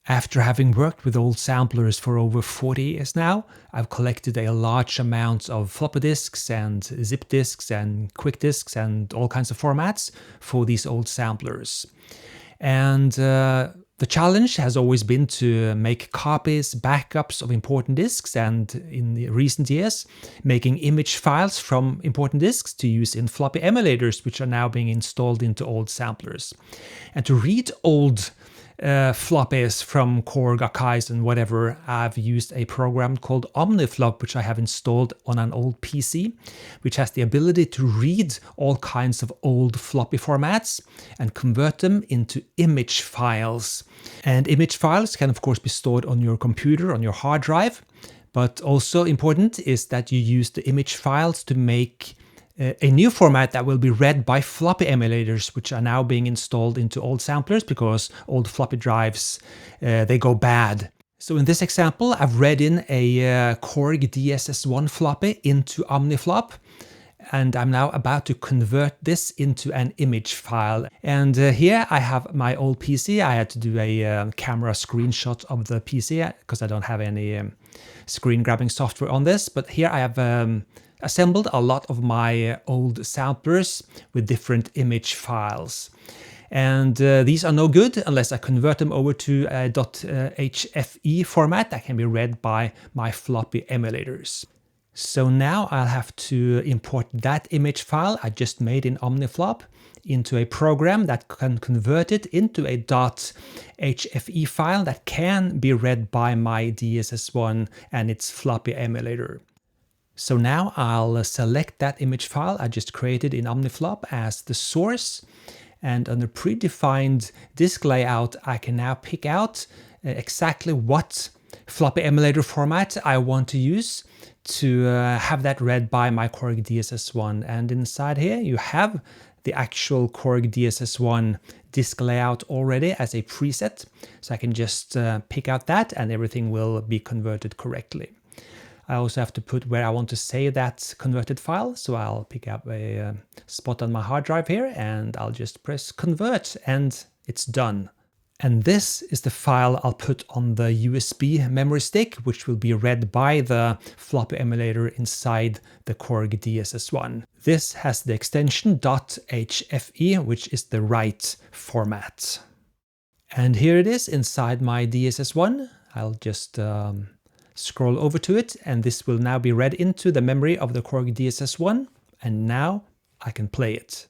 After having worked with old samplers for over 40 years now, I've collected a large amount of floppy disks and zip disks and quick disks and all kinds of formats for these old samplers. And the challenge has always been to make copies, backups of important disks, and in the recent years, making image files from important disks to use in floppy emulators, which are now being installed into old samplers. And to read old floppies from Korg archives and whatever, I've used a program called Omniflop, which I have installed on an old PC, which has the ability to read all kinds of old floppy formats and convert them into image files. And image files can of course be stored on your computer, on your hard drive, but also important is that you use the image files to make a new format that will be read by floppy emulators, which are now being installed into old samplers because old floppy drives, they go bad. So in this example, I've read in a Korg DSS1 floppy into Omniflop, and I'm now about to convert this into an image file. And here I have my old PC. I had to do a camera screenshot of the PC because I don't have any screen grabbing software on this, but here I have assembled a lot of my old samplers with different image files. And these are no good unless I convert them over to a .hfe format that can be read by my floppy emulators. So now I'll have to import that image file I just made in Omniflop into a program that can convert it into a .hfe file that can be read by my DSS1 and its floppy emulator. So now I'll select that image file I just created in Omniflop as the source, and under predefined disk layout I can now pick out exactly what floppy emulator format I want to use to have that read by my Korg DSS1. And inside here you have the actual Korg DSS1 disk layout already as a preset, so I can just pick out that and everything will be converted correctly. I also have to put where I want to save that converted file, so I'll pick up a spot on my hard drive here and I'll just press convert and it's done. And this is the file I'll put on the USB memory stick, which will be read by the floppy emulator inside the Korg DSS1. This has the extension .hfe, which is the right format. And here it is inside my DSS1. I'll just scroll over to it, and this will now be read into the memory of the Korg DSS1, and now I can play it.